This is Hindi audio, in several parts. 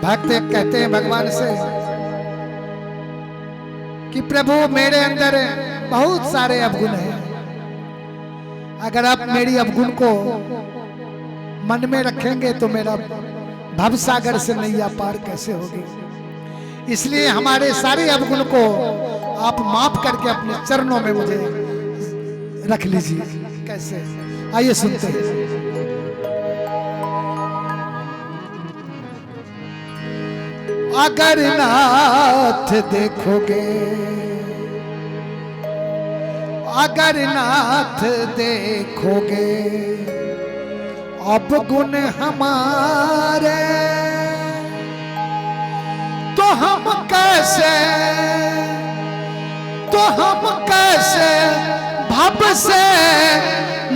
भक्त कहते हैं भगवान से कि प्रभु मेरे अंदर बहुत सारे अवगुण हैं, अगर आप मेरी अवगुण को मन में रखेंगे तो मेरा भवसागर से नैया पार कैसे होगी। इसलिए हमारे सारे अवगुण को आप माफ करके अपने चरणों में मुझे रख लीजिए। कैसे, आइए सुनते हैं। अगर नाथ देखोगे, अगर नाथ देखोगे अब गुण हमारे, तो हम कैसे, तो हम कैसे भव से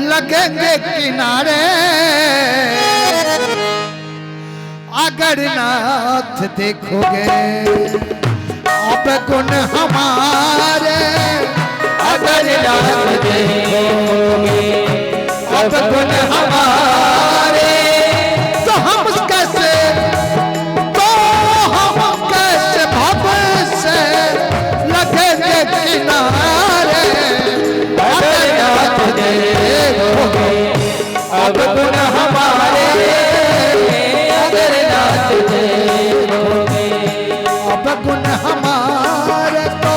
लगेंगे किनारे। अगर नाथ देखोगे अब गुण हमारे, अगर नाथ देखोगे अब गुण हमारे, तो हम कैसे, तो हम कैसे भव से लगेंगे किनारे। अगर नाथ देखोगे अब गुण हमारे, अगर नाथ देखोगे अब गुण हमारे, तो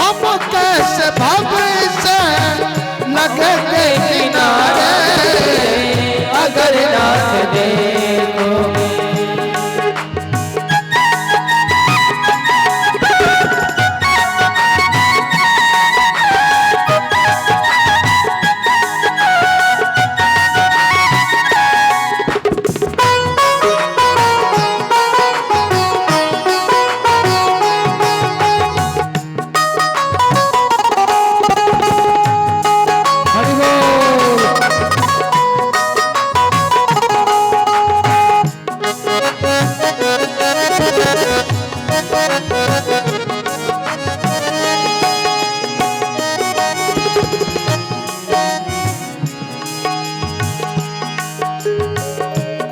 हम कैसे भव से लगेंगे किनारे। अगर नाथ देखोगे।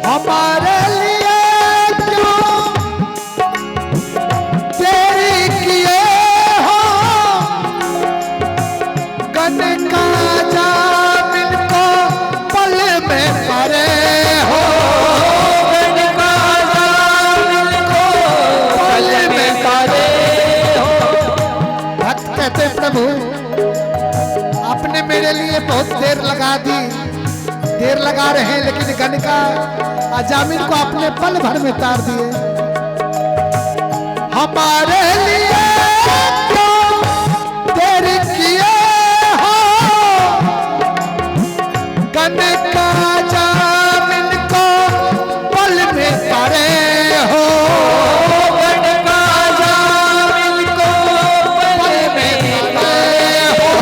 हमारे लिए क्यों तेरी किए हो गन का जामिन को पल में करे हो, गन का जामिन को पल में करे हो। भक्त कहते हैं प्रभु आपने मेरे लिए बहुत देर लगा दी, देर लगा रहे हैं, लेकिन गन का जामिन को आपने पल भर में तार दिए। हमारे लिए क्यों देर किए हो गन का जामिन को पल में तारे हो, गन का जामिन को पल में तारे हो।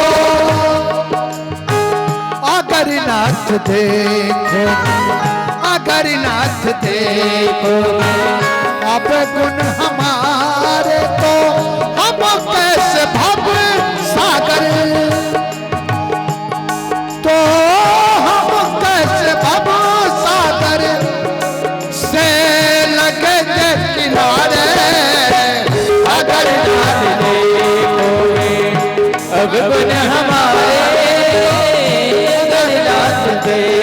अगर नाथ देखोगे, अगर नाथ देखोगे अब गुण हमारे, तो हम कैसे भव सागर, तो हम कैसे भव सागर से लगेंगे किनारे। अगर नाथ देखोगे अब गुण हमारे, अगर नाथ देखोगे।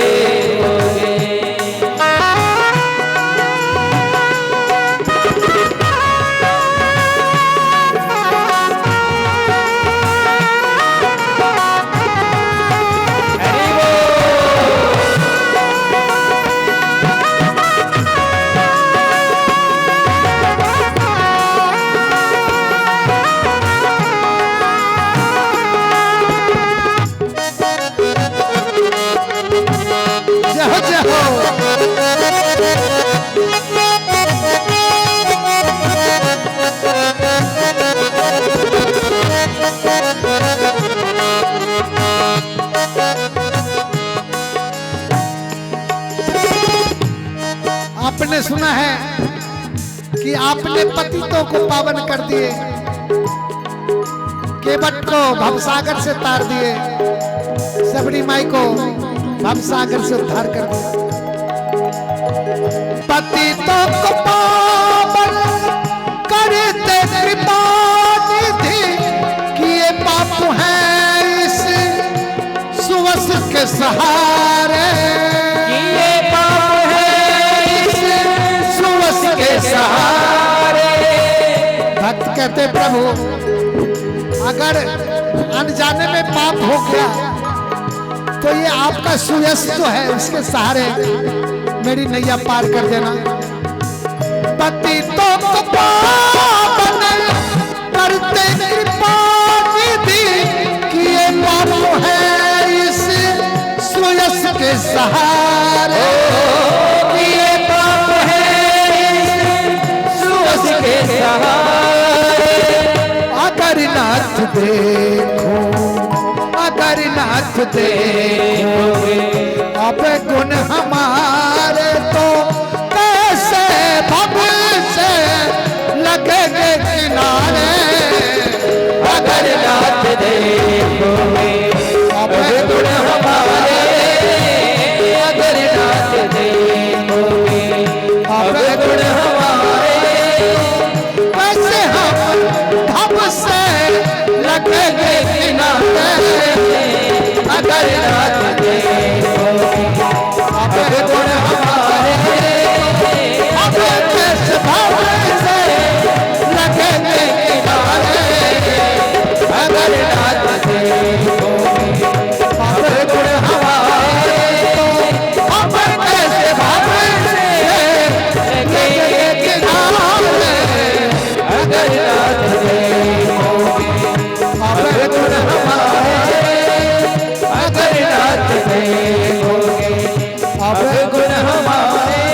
आपने सुना है कि आपने पतितों को पावन कर दिए, केवट को भवसागर से तार दिए, सबरी माई को भवसागर से उद्धार कर दिया। पतितों को कहते प्रभु अगर अनजाने में पाप हो गया तो ये आपका सुयश जो है उसके सहारे मेरी नैया पार कर देना। पति तो पावन करते कृपा निधि किए पाप है इस सुयश के सहारे। किए पाप है सुयश के सहारे। अगर नाथ देखो अगर नाथ देखोगे अब गुण हमारे तो कैसे भव से लगेंगे किनारे। अगर नाथ देखोगे अब गुण हमारे। अगर नाथ देखोगे अब गुण हमारे। कैसे हम भव से लगेंगे किनारे। अगर नाथ देखोगे अब गुण हमारे। अब कैसे भव से लगेंगे किनारे। अगर नाथ देखोगे अब गुण हमारे। अब कैसे भव से लगेंगे किनारे। अगर नाथ देखोगे अब गुण हमारे। अगर नाथ देखोगे अब गुण हमारे।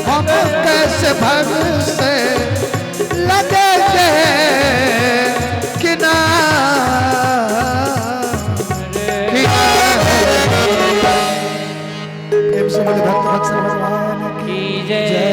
हम कैसे भव से लगेंगे किनारे। प्रेम से बोले भक्त भक्त भगवान की जय।